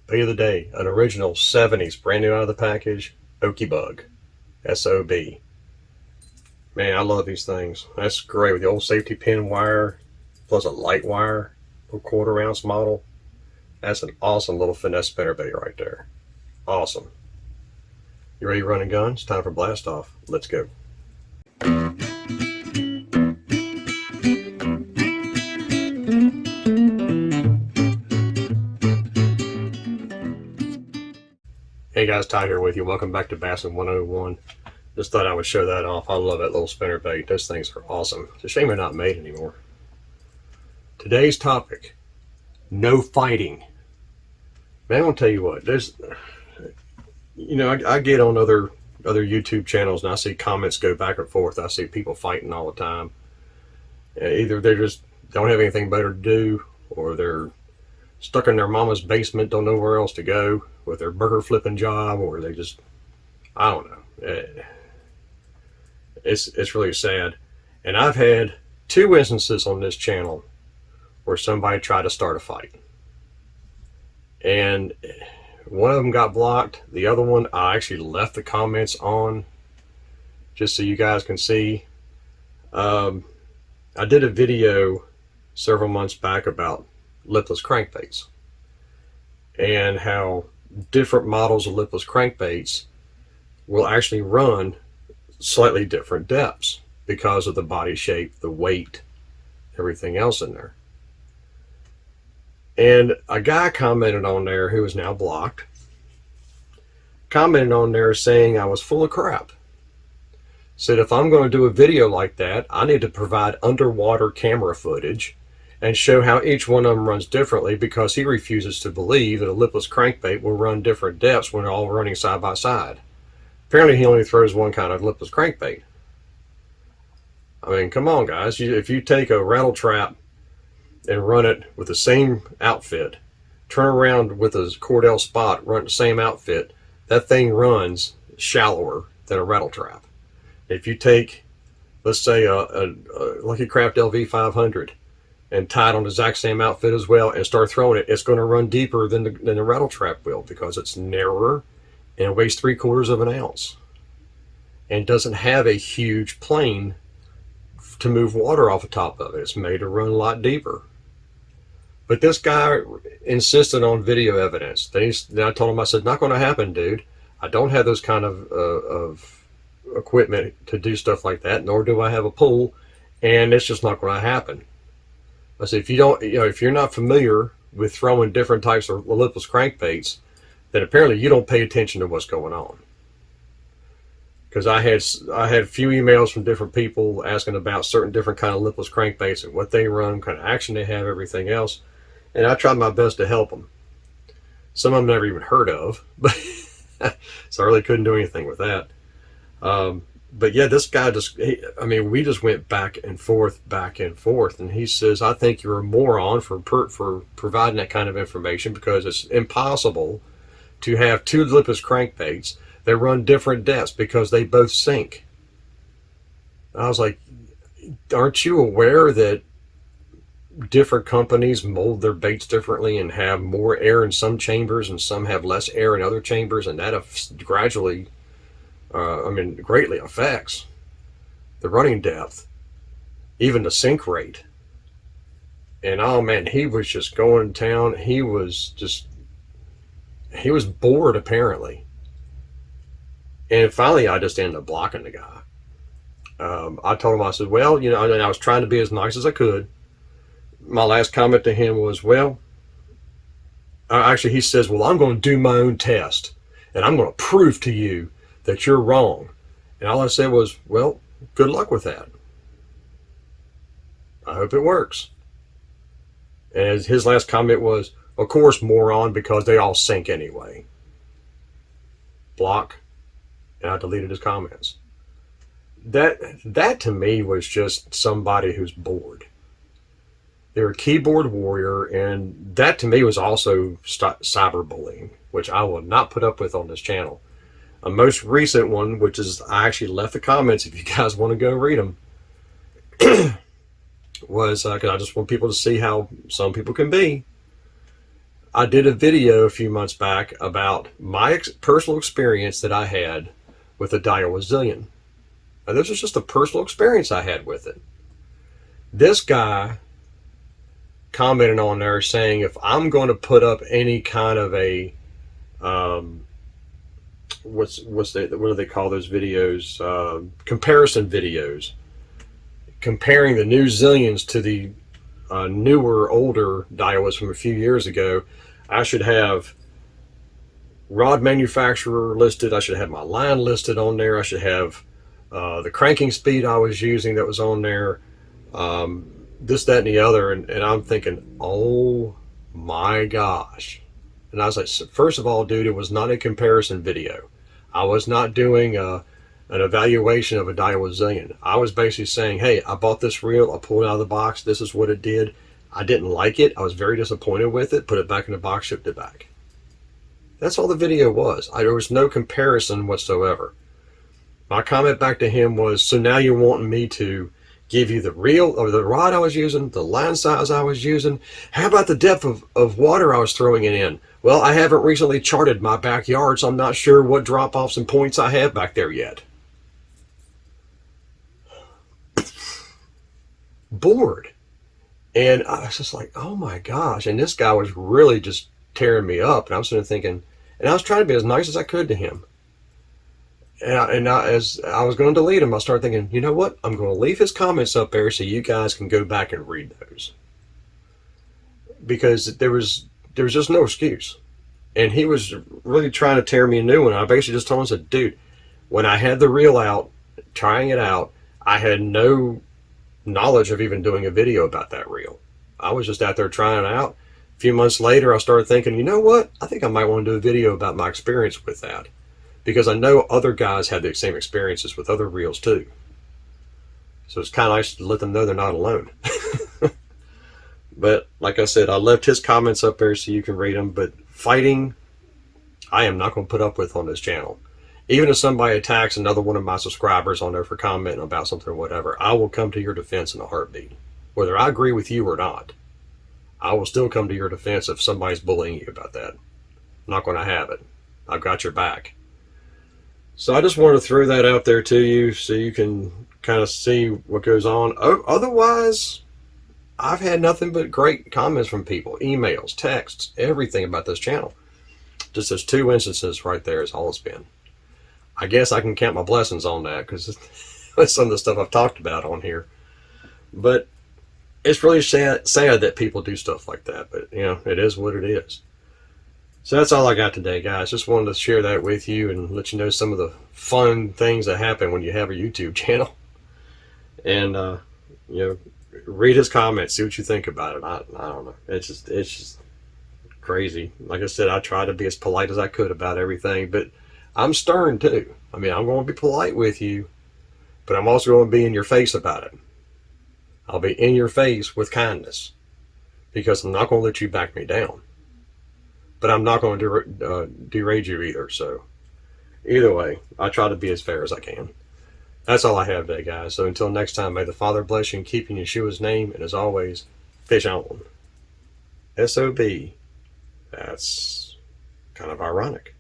Bait of the day, an original 70s, brand new out of the package, Okie Bug, SOB. Man, I love these things. That's great with the old safety pin wire, plus a light wire, a quarter-ounce model. That's an awesome little finesse spinnerbait right there. Awesome. You ready to run and gun? It's time for blast off. Let's go. Hey guys, Ty here with you. Welcome back to Bassin 101. Just thought I would show that off. I love that little spinnerbait. Those things are awesome. It's a shame they're not made anymore. Today's topic, no fighting. Man, I'm gonna tell you what, I get on other YouTube channels and I see comments go back and forth. I see people fighting all the time. Either they just don't have anything better to do, or they're stuck in their mama's basement, don't know where else to go with their burger flipping job, or they just, I don't know. It's really sad. And I've had two instances on this channel where somebody tried to start a fight. And one of them got blocked. The other one, I actually left the comments on just so you guys can see. I did a video several months back about lipless crankbaits and how different models of lipless crankbaits will actually run slightly different depths because of the body shape, the weight, everything else in there. And a guy commented on there who is now blocked, commented on there saying I was full of crap. Said if I'm going to do a video like that, I need to provide underwater camera footage and show how each one of them runs differently, because he refuses to believe that a lipless crankbait will run different depths when they're all running side by side. Apparently he only throws one kind of lipless crankbait. I mean, come on guys, if you take a rattle trap and run it with the same outfit, turn around with a Cordell Spot, run the same outfit, that thing runs shallower than a rattle trap. If you take, let's say, a Lucky Craft LV500 and tie it on the exact same outfit as well and start throwing it, it's going to run deeper than the rattle trap will, because it's narrower and weighs 3/4 of an ounce and doesn't have a huge plane to move water off the top of it. It's made to run a lot deeper. But this guy insisted on video evidence. Then I told him, I said, not going to happen, dude. I don't have those kind of equipment to do stuff like that, nor do I have a pool, and it's just not going to happen. I said, if you're not familiar with throwing different types of lipless crankbaits, then apparently you don't pay attention to what's going on. Because I had a few emails from different people asking about certain different kind of lipless crankbaits and what they run, what kind of action they have, everything else, and I tried my best to help them. Some of them never even heard of, but so I really couldn't do anything with that. But yeah, this guy we just went back and forth, and he says, I think you're a moron for providing that kind of information, because it's impossible to have two lipless crankbaits that run different depths because they both sink. I was like, aren't you aware that different companies mold their baits differently and have more air in some chambers and some have less air in other chambers, and that greatly affects the running depth, even the sink rate. And oh man, he was just going to town. He was bored apparently. And finally I just ended up blocking the guy. I told him, I said, well, and I was trying to be as nice as I could. My last comment to him was, actually he says, well, I'm going to do my own test and I'm going to prove to you that you're wrong. And all I said was, well, good luck with that. I hope it works. And his last comment was, of course, moron, because they all sink anyway. Block. And I deleted his comments. That to me was just somebody who's bored. They're a keyboard warrior, and that to me was also cyberbullying, which I will not put up with on this channel. A most recent one, which is, I actually left the comments if you guys want to go read them, was because I just want people to see how some people can be. I did a video a few months back about my personal experience that I had with the Daiwa Zillion. Now, this was just a personal experience I had with it. This guy commented on there saying if I'm going to put up any kind of a what do they call those videos? Comparison videos, comparing the new Zillions to the newer, older Daiwas from a few years ago, I should have rod manufacturer listed. I should have my line listed on there. I should have the cranking speed I was using that was on there. This, that, and the other. And I'm thinking, oh my gosh. And I was like, first of all, dude, it was not a comparison video. I was not doing an evaluation of a Daiwa Zillion. I was basically saying, hey, I bought this reel. I pulled it out of the box. This is what it did. I didn't like it. I was very disappointed with it. Put it back in the box, shipped it back. That's all the video was. There was no comparison whatsoever. My comment back to him was, so now you're wanting me to give you the reel or the rod I was using, the line size I was using. How about the depth of water I was throwing it in? Well, I haven't recently charted my backyard, so I'm not sure what drop-offs and points I have back there yet. Bored. And I was just like, oh my gosh. And this guy was really just tearing me up. And I was sort of thinking, and I was trying to be as nice as I could to him. As I was going to delete him, I started thinking, you know what? I'm going to leave his comments up there so you guys can go back and read those. Because there was just no excuse. And he was really trying to tear me a new one. I basically just told him, I said, dude, when I had the reel out, trying it out, I had no knowledge of even doing a video about that reel. I was just out there trying it out. A few months later, I started thinking, you know what? I think I might want to do a video about my experience with that. Because I know other guys had the same experiences with other reels too. So it's kind of nice to let them know they're not alone. But like I said, I left his comments up there so you can read them. But fighting, I am not going to put up with on this channel. Even if somebody attacks another one of my subscribers on there for commenting about something or whatever, I will come to your defense in a heartbeat. Whether I agree with you or not, I will still come to your defense if somebody's bullying you about that. I'm not going to have it. I've got your back. So I just wanted to throw that out there to you so you can kind of see what goes on. Otherwise, I've had nothing but great comments from people, emails, texts, everything about this channel. Just those 2 instances right there is all it's been. I guess I can count my blessings on that because that's some of the stuff I've talked about on here. But it's really sad that people do stuff like that. But, you know, it is what it is. So that's all I got today, guys. Just wanted to share that with you and let you know some of the fun things that happen when you have a YouTube channel. And, you know, read his comments, see what you think about it. I don't know. It's just crazy. Like I said, I try to be as polite as I could about everything, but I'm stern too. I mean, I'm going to be polite with you, but I'm also going to be in your face about it. I'll be in your face with kindness because I'm not going to let you back me down. But I'm not going to derate you either. So either way, I try to be as fair as I can. That's all I have today, guys. So until next time, may the Father bless you and keep in Yeshua's name. And as always, fish on. SOB. That's kind of ironic.